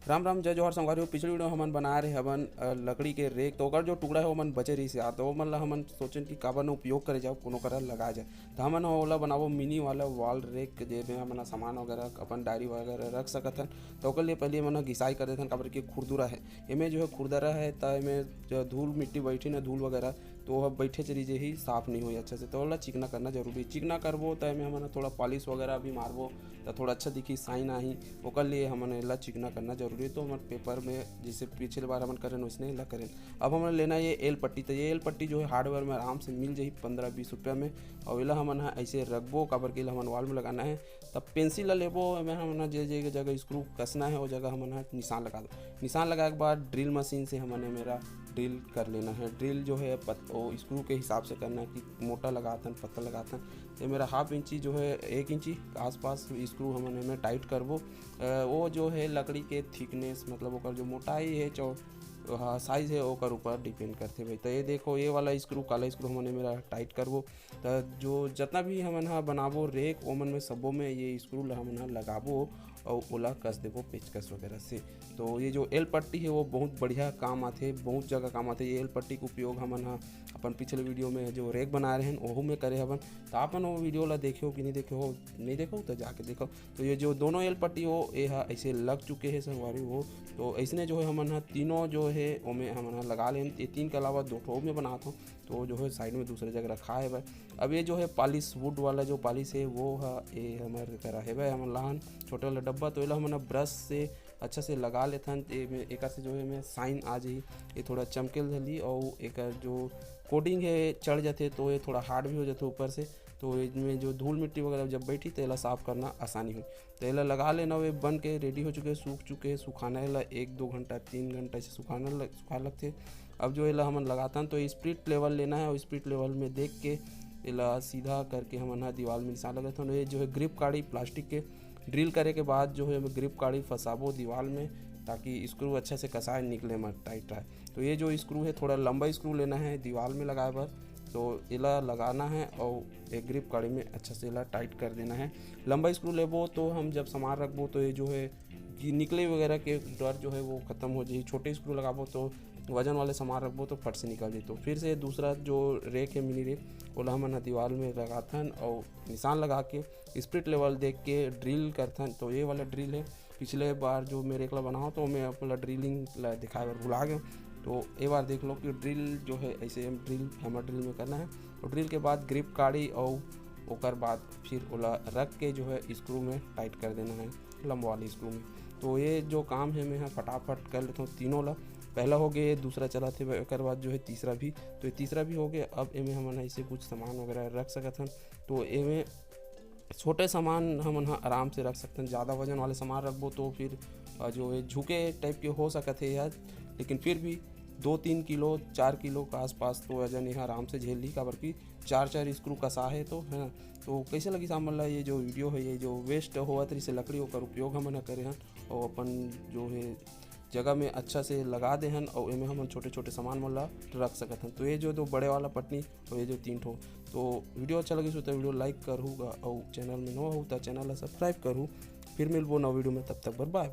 राम राम जय जोहर संगवारी। पिछली वीडियो हमन बना रहे हवन लकड़ी के रेक, तो ओकर जो टुकड़ा है ओमन बचे रही से तो ओमन ला हमन सोचन कि काबर न उपयोग करे जाओ, कोनो करा लगा जाए। तो हमन ओला बनाबो मिनी वाला वॉल रेक, जेमे हमन सामान वगैरह अपन डायरी वगैरह रख सकत हन। तो ओकर लिए पहले हमन घिसाई कर देथन, काबर कि खुरदुरा है एमे जो है खुरदरा है, तो एमे जो धूल मिट्टी बैठी ना धूल वगैरह, तो वह बैठे चली जे ही साफ नहीं हुई अच्छे से, तो ओला चिकना करना जरूरी। चिकना करबो तो एमे हमन थोड़ा पॉलिश वगैरह भी मारबो तो थोड़ा अच्छा दिखी, साइन आही, ओकर लिए हमन एला चिकना करना जरूरी। तो हमन पेपर में जैसे पिछले बार हमन करें वैसने एला करें। अब हमें लेना ये एल पट्टी, तो ये एल पट्टी जो है हार्डवेयर में आराम से मिल जाही 15-20 रुपया में। और एला हमन ऐसे रखबो, काबर के हमन वॉल में लगाना है। तब पेंसिल ला लेबो, एमें हमन जे जगह स्क्रू कसना है वो जगह हमन निशान लगा दो। निशान लगाए के बाद ड्रिल मशीन से हमन मेरा ड्रिल कर लेना है। ड्रिल जो है स्क्रू के हिसाब से करना है कि मोटा लगाता है पतला लगाता है। ये मेरा 1/2 इंची जो है 1 इंची आसपास स्क्रू हमन में टाइट करबो। वो जो है लकड़ी के थिकनेस मतलब ओकर जो मोटाई है साइज़ है ओकर ऊपर डिपेंड करते भाई। तो ये देखो ये वाला स्क्रू काला स्क्रू हमने मेरा टाइट करबो। तो जो जितना भी हमन बनाबो रेक ओमन में सबों में ये स्क्रू हमन लगाबो और ओला कस देबो पेचकस वगैरह से। तो ये जो एल पट्टी है वो बहुत बढ़िया काम आते, बहुत जगह काम आते। ये एल पट्टी का उपयोग हमन अपन पिछले वीडियो में जो रेक बना रहे हैं वहू में करे हवन। तो आपन वो वीडियो ला देखो कि नहीं देखो तो जाके देखो। तो ये जो दोनों एल पट्टी हो ये ऐसे लग चुके हैं संगवारी वो। तो ऐसने जो है हमन तीनों जो है ओमें हमन लगा लें। ये 3 के अलावा 2 ठो में बनाता हूँ, तो जो है साइड में दूसरे जगह रखा है भाई। अब ये जो है पॉलिश वुड वाला जो पॉलिश है वो ये हमारे करा है भाई। हम लहान छोटे वाला डब्बा, तो ये हमन ब्रश से अच्छा से लगा लेथन। एक से जो है मैं साइन आ जाही, ये थोड़ा चमकेल जल्दी और एक जो कोडिंग है चढ़ जाते तो ये थोड़ा हार्ड भी हो जाते ऊपर से। तो इसमें जो धूल मिट्टी वगैरह जब बैठी तो इला साफ़ करना आसानी हुई। तो इला लगा लेना, वे बन के रेडी हो चुके, सूख चुके। सुखाना इला 1-2 घंटा 3 घंटा से सुखा लगते। अब जो इला हमन लगाता हैं तो स्प्रिट लेवल लेना है और स्प्रिट लेवल में देख के इला सीधा करके हमन दीवार में निशान लगाते हैं। ये जो है ग्रिप काड़ी प्लास्टिक के ड्रिल करे के बाद जो है ग्रिप काड़ी फंसाबो दीवार में, ताकि स्क्रू अच्छा से कसाए निकले मत टाइट रहे। तो ये जो स्क्रू है थोड़ा लंबा स्क्रू लेना है दीवार में लगाए पर, तो इला लगाना है और एक ग्रिप काड़ी में अच्छा से इला टाइट कर देना है। लंबा स्क्रू लेबो तो हम जब सामान रखबो तो ये जो है कि निकले वगैरह के डर जो है वो ख़त्म हो जाए। छोटे स्क्रू लगाबो तो वजन वाले सामान रखबो तो फट से निकल जाए। तो फिर से दूसरा जो रेक है मिनी रेक ओला हमन दीवार में लगाथन और निशान लगा के स्प्रिट लेवल देख के ड्रिल करथन। तो ये वाला ड्रिल है, पिछले बार जो मेरे एकला बनाओ तो मैं अपना ड्रिलिंग दिखाए बार भुला गया। तो एक बार देख लो कि ड्रिल जो है ऐसे ड्रिल हैमर ड्रिल में करना है। तो ड्रिल के बाद ग्रिप काड़ी और ओकर बाद फिर ओला रख के जो है स्क्रू में टाइट कर देना है लंबा वाली स्क्रू में। तो ये जो काम है मैं फटाफट कर लेता हूँ तीनों ला। पहला हो गया, दूसरा चला थे, एक बाद जो है तीसरा भी, तो ये तीसरा भी हो गया। अब इमें हमन ऐसे कुछ सामान वगैरह रख सकत हन। तो इमें छोटे सामान हम आराम से रख सकते हैं। ज़्यादा वजन वाले सामान रखबो तो फिर जो है झुके टाइप के हो सकते हैं यार, लेकिन फिर भी 2-3 किलो 4 किलो का आसपास तो वजन यहाँ आराम से झेल ली, काबर की 4 स्क्रू कसा है तो है ना। तो कैसे लगी सामान ला ये जो वीडियो है, ये जो वेस्ट हुआ तरी से लकड़ी होकर उपयोग हम करे हैं और अपन जो है जगह में अच्छा से लगा दे हन और इमें हम छोटे छोटे सामान मोला रख सकत हन। तो ये जो 2 बड़े वाला पटनी और ये जो 3 ठो। तो वीडियो अच्छा लगी तो वीडियो लाइक करूँगा और चैनल में न हो तो चैनल सब्सक्राइब करूँ। फिर मिलबो नवा वीडियो में, तब तक बाय बाय।